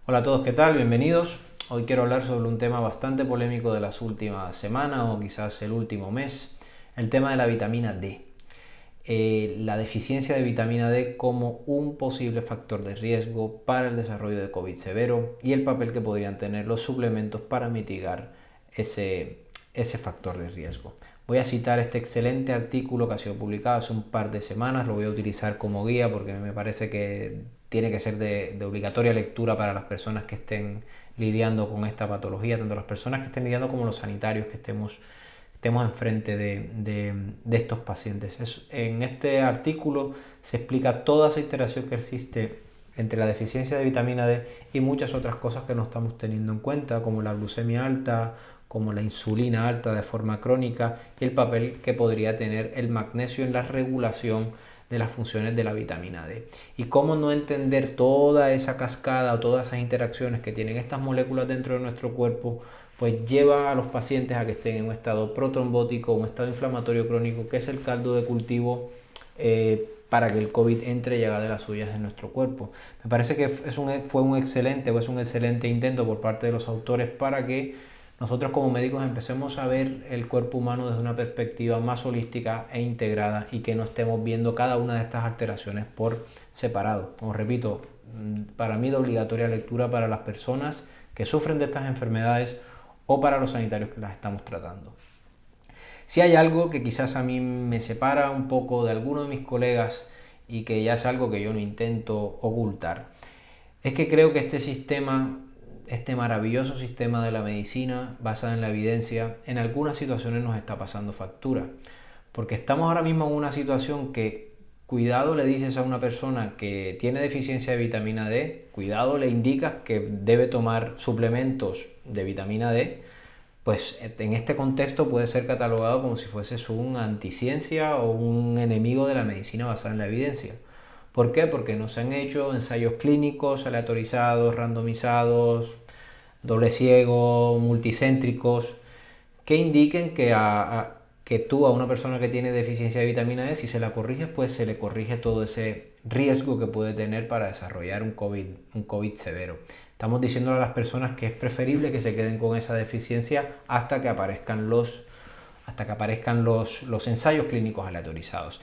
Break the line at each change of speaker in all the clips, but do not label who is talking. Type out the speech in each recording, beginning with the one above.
Hola a todos, ¿qué tal? Bienvenidos. Hoy quiero hablar sobre un tema bastante polémico de las últimas semanas o quizás el último mes, el tema de la vitamina D. La deficiencia de vitamina D como un posible factor de riesgo para el desarrollo de COVID severo y el papel que podrían tener los suplementos para mitigar ese factor de riesgo. Voy a citar este excelente artículo que ha sido publicado hace un par de semanas, lo voy a utilizar como guía porque me parece que tiene que ser de obligatoria lectura para las personas que estén lidiando con esta patología, tanto las personas que estén lidiando como los sanitarios que estemos enfrente de estos pacientes. En este artículo se explica toda esa interacción que existe entre la deficiencia de vitamina D y muchas otras cosas que no estamos teniendo en cuenta, como la glucemia alta, como la insulina alta de forma crónica y el papel que podría tener el magnesio en la regulación de las funciones de la vitamina D. Y cómo no entender toda esa cascada o todas esas interacciones que tienen estas moléculas dentro de nuestro cuerpo, pues lleva a los pacientes a que estén en un estado protrombótico, un estado inflamatorio crónico, que es el caldo de cultivo para que el COVID entre y haga de las suyas en nuestro cuerpo. Me parece que fue un excelente intento por parte de los autores para que nosotros como médicos empecemos a ver el cuerpo humano desde una perspectiva más holística e integrada y que no estemos viendo cada una de estas alteraciones por separado. Como repito, para mí de obligatoria lectura para las personas que sufren de estas enfermedades o para los sanitarios que las estamos tratando. Si hay algo que quizás a mí me separa un poco de algunos de mis colegas y que ya es algo que yo no intento ocultar, es que creo que este maravilloso sistema de la medicina basada en la evidencia, en algunas situaciones nos está pasando factura. Porque estamos ahora mismo en una situación que, cuidado le dices a una persona que tiene deficiencia de vitamina D, cuidado le indicas que debe tomar suplementos de vitamina D, pues en este contexto puede ser catalogado como si fueses un anticiencia o un enemigo de la medicina basada en la evidencia. ¿Por qué? Porque no se han hecho ensayos clínicos aleatorizados, randomizados, doble ciego, multicéntricos, que indiquen que tú a una persona que tiene deficiencia de vitamina D, si se la corriges, pues se le corrige todo ese riesgo que puede tener para desarrollar un COVID severo. Estamos diciendo a las personas que es preferible que se queden con esa deficiencia hasta que aparezcan los ensayos clínicos aleatorizados.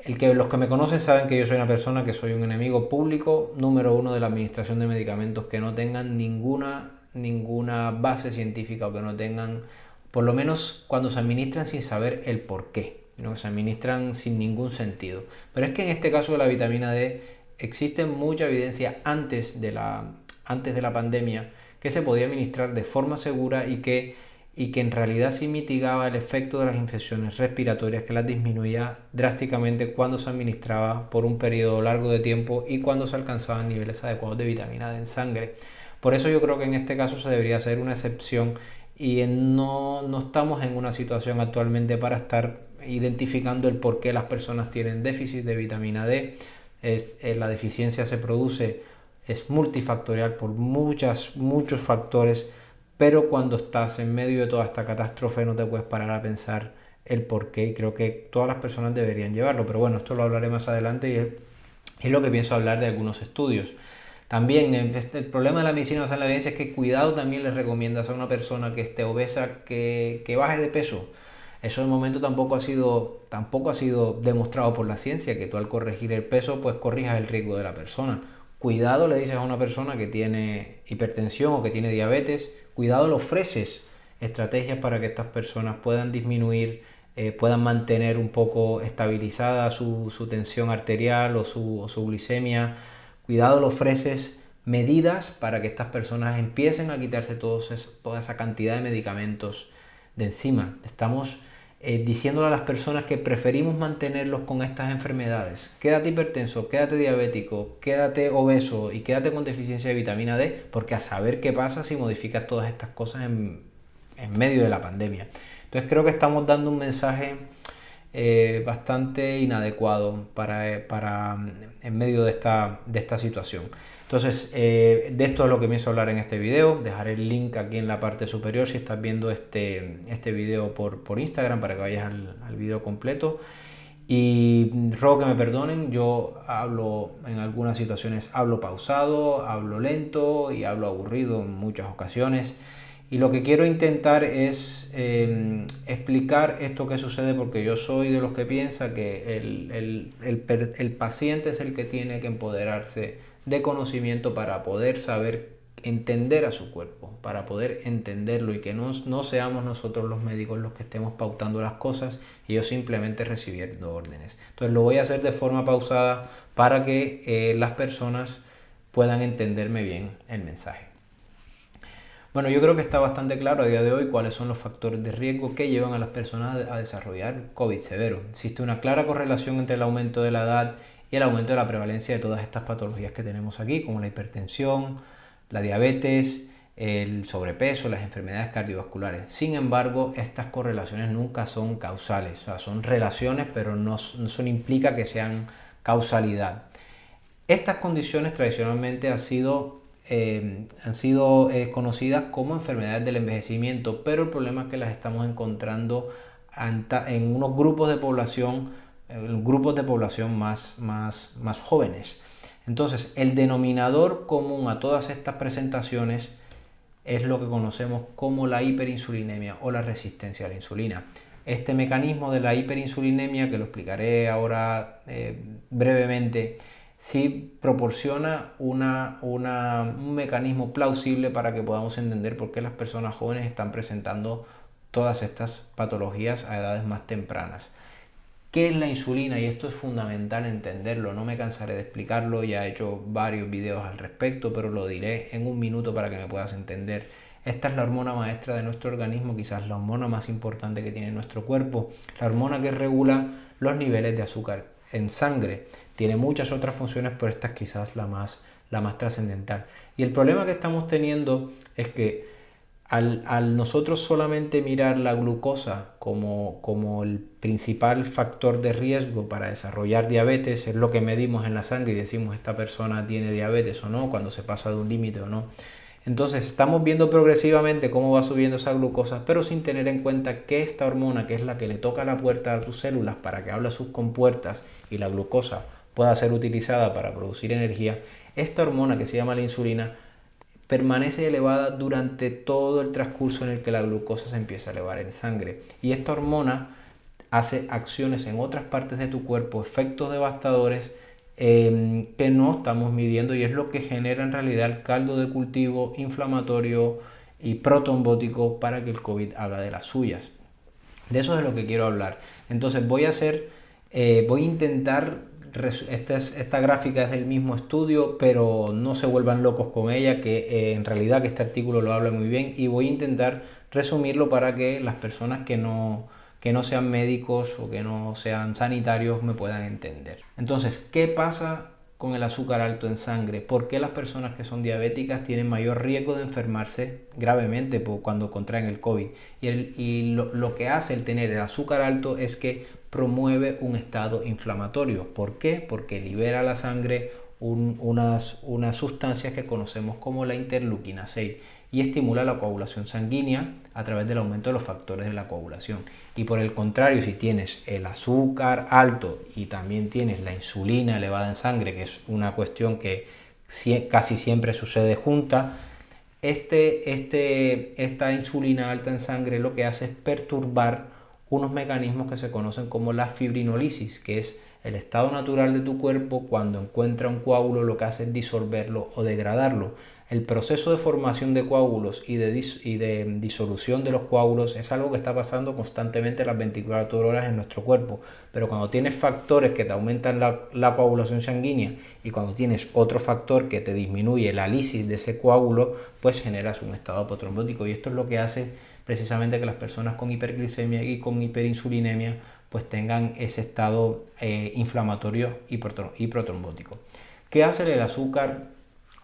Los que me conocen saben que yo soy una persona que soy un enemigo público número uno de la administración de medicamentos que no tengan ninguna base científica o que no tengan, por lo menos cuando se administran sin saber el por qué, ¿no? Que se administran sin ningún sentido. Pero es que en este caso de la vitamina D existe mucha evidencia antes de la pandemia que se podía administrar de forma segura y que en realidad sí mitigaba el efecto de las infecciones respiratorias, que las disminuía drásticamente cuando se administraba por un periodo largo de tiempo y cuando se alcanzaban niveles adecuados de vitamina D en sangre. Por eso yo creo que en este caso se debería hacer una excepción y no estamos en una situación actualmente para estar identificando el por qué las personas tienen déficit de vitamina D. La deficiencia se produce, es multifactorial por muchos factores, pero cuando estás en medio de toda esta catástrofe no te puedes parar a pensar el por qué, y creo que todas las personas deberían llevarlo, pero bueno, esto lo hablaré más adelante y es lo que pienso hablar de algunos estudios. También el problema de la medicina basada en la evidencia es que cuidado también le recomiendas a una persona que esté obesa que baje de peso. Eso de momento tampoco ha sido demostrado por la ciencia, que tú al corregir el peso pues corrijas el riesgo de la persona. Cuidado le dices a una persona que tiene hipertensión o que tiene diabetes, cuidado le ofreces estrategias para que estas personas puedan disminuir, puedan mantener un poco estabilizada su tensión arterial o su glicemia. Cuidado le ofreces medidas para que estas personas empiecen a quitarse toda esa cantidad de medicamentos de encima. Estamos diciéndole a las personas que preferimos mantenerlos con estas enfermedades. Quédate hipertenso, quédate diabético, quédate obeso y quédate con deficiencia de vitamina D, porque a saber qué pasa si modificas todas estas cosas en medio de la pandemia. Entonces creo que estamos dando un mensaje bastante inadecuado en medio de esta situación. Entonces, de esto es lo que pienso hablar en este video. Dejaré el link aquí en la parte superior si estás viendo este video por Instagram para que vayas al video completo. Y ruego que me perdonen, yo hablo en algunas situaciones, hablo pausado, hablo lento y hablo aburrido en muchas ocasiones. Y lo que quiero intentar es explicar esto que sucede, porque yo soy de los que piensa que el paciente es el que tiene que empoderarse de conocimiento para poder saber entender a su cuerpo, para poder entenderlo, y que no seamos nosotros los médicos los que estemos pautando las cosas y yo simplemente recibiendo órdenes. Entonces lo voy a hacer de forma pausada para que las personas puedan entenderme bien el mensaje. Bueno, yo creo que está bastante claro a día de hoy cuáles son los factores de riesgo que llevan a las personas a desarrollar COVID severo. Existe una clara correlación entre el aumento de la edad y el aumento de la prevalencia de todas estas patologías que tenemos aquí, como la hipertensión, la diabetes, el sobrepeso, las enfermedades cardiovasculares. Sin embargo, estas correlaciones nunca son causales, o sea, son relaciones, pero no implica que sean causalidad. Estas condiciones tradicionalmente han sido conocidas como enfermedades del envejecimiento, pero el problema es que las estamos encontrando en unos grupos de población, más jóvenes. Entonces, el denominador común a todas estas presentaciones es lo que conocemos como la hiperinsulinemia o la resistencia a la insulina. Este mecanismo de la hiperinsulinemia, que lo explicaré ahora brevemente, sí proporciona un mecanismo plausible para que podamos entender por qué las personas jóvenes están presentando todas estas patologías a edades más tempranas. ¿Qué es la insulina? Y esto es fundamental entenderlo, no me cansaré de explicarlo, ya he hecho varios videos al respecto, pero lo diré en un minuto para que me puedas entender. Esta es la hormona maestra de nuestro organismo, quizás la hormona más importante que tiene nuestro cuerpo, la hormona que regula los niveles de azúcar en sangre. Tiene muchas otras funciones, pero esta es quizás la más trascendental. Y el problema que estamos teniendo es que al nosotros solamente mirar la glucosa como el principal factor de riesgo para desarrollar diabetes, es lo que medimos en la sangre y decimos esta persona tiene diabetes o no, cuando se pasa de un límite o no. Entonces estamos viendo progresivamente cómo va subiendo esa glucosa, pero sin tener en cuenta que esta hormona, que es la que le toca la puerta a tus células para que abra sus compuertas y la glucosa pueda ser utilizada para producir energía, esta hormona que se llama la insulina permanece elevada durante todo el transcurso en el que la glucosa se empieza a elevar en sangre. Y esta hormona hace acciones en otras partes de tu cuerpo, efectos devastadores que no estamos midiendo, y es lo que genera en realidad el caldo de cultivo inflamatorio y protrombótico para que el COVID haga de las suyas. De eso es de lo que quiero hablar. Entonces voy a intentar, esta gráfica es del mismo estudio, pero no se vuelvan locos con ella, que en realidad que este artículo lo habla muy bien, y voy a intentar resumirlo para que las personas que no sean médicos o que no sean sanitarios me puedan entender. Entonces, ¿qué pasa con el azúcar alto en sangre? ¿Por qué las personas que son diabéticas tienen mayor riesgo de enfermarse gravemente cuando contraen el COVID? Y lo que hace el tener el azúcar alto es que promueve un estado inflamatorio. ¿Por qué? Porque libera a la sangre unas sustancias que conocemos como la interleuquina 6 y estimula la coagulación sanguínea a través del aumento de los factores de la coagulación. Y por el contrario, si tienes el azúcar alto y también tienes la insulina elevada en sangre, que es una cuestión que casi siempre sucede junta, esta insulina alta en sangre lo que hace es perturbar unos mecanismos que se conocen como la fibrinólisis, que es el estado natural de tu cuerpo cuando encuentra un coágulo, lo que hace es disolverlo o degradarlo. El proceso de formación de coágulos y de disolución de los coágulos es algo que está pasando constantemente las 24 horas en nuestro cuerpo, pero cuando tienes factores que te aumentan la coagulación sanguínea y cuando tienes otro factor que te disminuye la lisis de ese coágulo, pues generas un estado apotrombótico, y esto es lo que hace precisamente que las personas con hiperglicemia y con hiperinsulinemia pues tengan ese estado inflamatorio y protrombótico. ¿Qué hace el azúcar?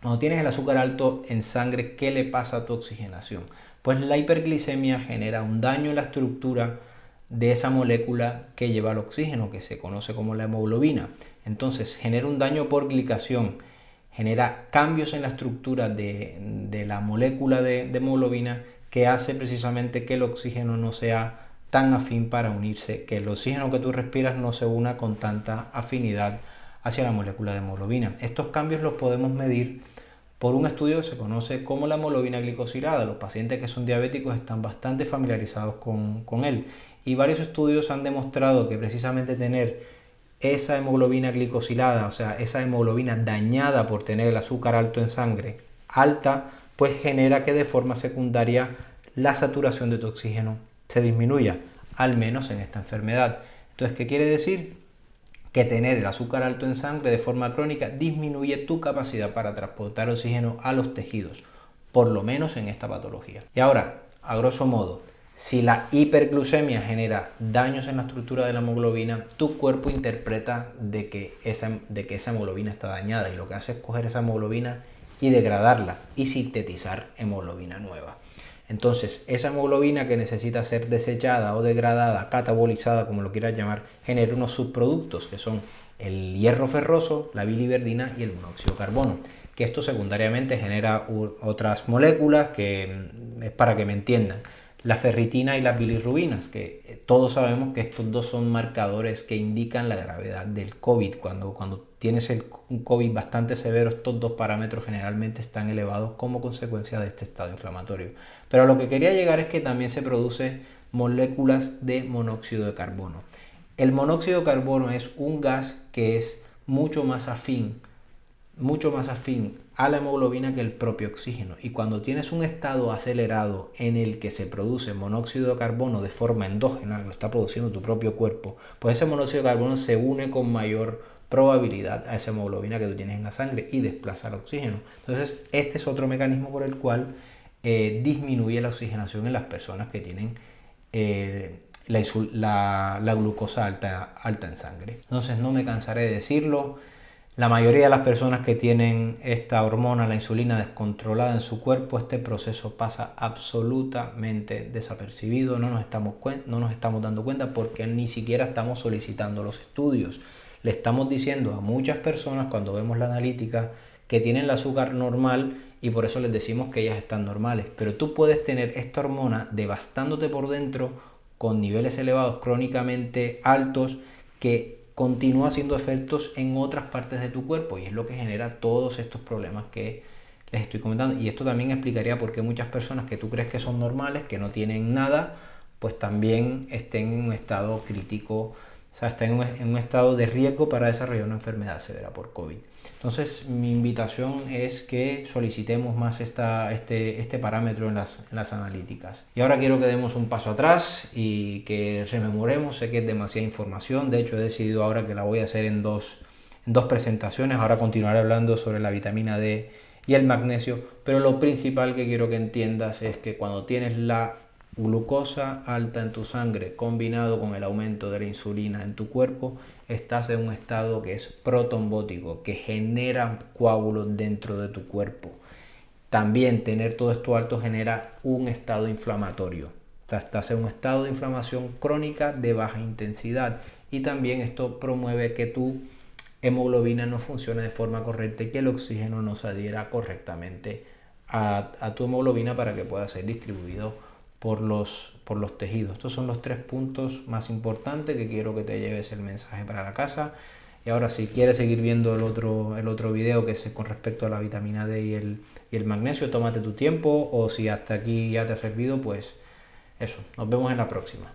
Cuando tienes el azúcar alto en sangre, ¿qué le pasa a tu oxigenación? Pues la hiperglicemia genera un daño en la estructura de esa molécula que lleva el oxígeno, que se conoce como la hemoglobina. Entonces genera un daño por glicación, genera cambios en la estructura de la molécula de hemoglobina, que hace precisamente que el oxígeno no sea tan afín para unirse, que el oxígeno que tú respiras no se una con tanta afinidad hacia la molécula de hemoglobina. Estos cambios los podemos medir por un estudio que se conoce como la hemoglobina glicosilada. Los pacientes que son diabéticos están bastante familiarizados con él, y varios estudios han demostrado que precisamente tener esa hemoglobina glicosilada, o sea, esa hemoglobina dañada por tener el azúcar alto en sangre, alta, pues genera que de forma secundaria la saturación de tu oxígeno se disminuya, al menos en esta enfermedad. Entonces, ¿qué quiere decir? Que tener el azúcar alto en sangre de forma crónica disminuye tu capacidad para transportar oxígeno a los tejidos, por lo menos en esta patología. Y ahora, a grosso modo, si la hiperglucemia genera daños en la estructura de la hemoglobina, tu cuerpo interpreta de que esa hemoglobina está dañada, y lo que hace es coger esa hemoglobina y degradarla y sintetizar hemoglobina nueva. Entonces, esa hemoglobina que necesita ser desechada o degradada, catabolizada, como lo quieras llamar, genera unos subproductos que son el hierro ferroso, la biliverdina y el monóxido de carbono, que esto secundariamente genera otras moléculas que es para que me entiendan. La ferritina y las bilirrubinas, que todos sabemos que estos dos son marcadores que indican la gravedad del COVID. Cuando tienes un COVID bastante severo, estos dos parámetros generalmente están elevados como consecuencia de este estado inflamatorio. Pero a lo que quería llegar es que también se producen moléculas de monóxido de carbono. El monóxido de carbono es un gas que es mucho más afín a la hemoglobina que el propio oxígeno, y cuando tienes un estado acelerado en el que se produce monóxido de carbono de forma endógena, lo está produciendo tu propio cuerpo, pues ese monóxido de carbono se une con mayor probabilidad a esa hemoglobina que tú tienes en la sangre y desplaza el oxígeno. Entonces, este es otro mecanismo por el cual disminuye la oxigenación en las personas que tienen la glucosa alta en sangre. Entonces, no me cansaré de decirlo. La mayoría de las personas que tienen esta hormona, la insulina, descontrolada en su cuerpo, este proceso pasa absolutamente desapercibido. No nos estamos dando cuenta porque ni siquiera estamos solicitando los estudios. Le estamos diciendo a muchas personas, cuando vemos la analítica, que tienen el azúcar normal, y por eso les decimos que ellas están normales. Pero tú puedes tener esta hormona devastándote por dentro con niveles elevados crónicamente altos, que continúa haciendo efectos en otras partes de tu cuerpo, y es lo que genera todos estos problemas que les estoy comentando. Y esto también explicaría por qué muchas personas que tú crees que son normales, que no tienen nada, pues también estén en un estado crítico, o sea, estén en un estado de riesgo para desarrollar una enfermedad severa por COVID. Entonces, mi invitación es que solicitemos más este parámetro en las analíticas. Y ahora quiero que demos un paso atrás y que rememoremos. Sé que es demasiada información. De hecho, he decidido ahora que la voy a hacer en dos presentaciones. Ahora continuaré hablando sobre la vitamina D y el magnesio. Pero lo principal que quiero que entiendas es que cuando tienes la glucosa alta en tu sangre combinado con el aumento de la insulina en tu cuerpo, estás en un estado que es protrombótico, que genera coágulos dentro de tu cuerpo. También tener todo esto alto genera un estado inflamatorio. O sea, estás en un estado de inflamación crónica de baja intensidad, y también esto promueve que tu hemoglobina no funcione de forma correcta y que el oxígeno no se adhiera correctamente a tu hemoglobina para que pueda ser distribuido por los tejidos. Estos son los 3 puntos más importantes que quiero que te lleves el mensaje para la casa. Y ahora, si quieres seguir viendo el otro video, que es con respecto a la vitamina D y el magnesio, tómate tu tiempo, o si hasta aquí ya te ha servido, pues eso, nos vemos en la próxima.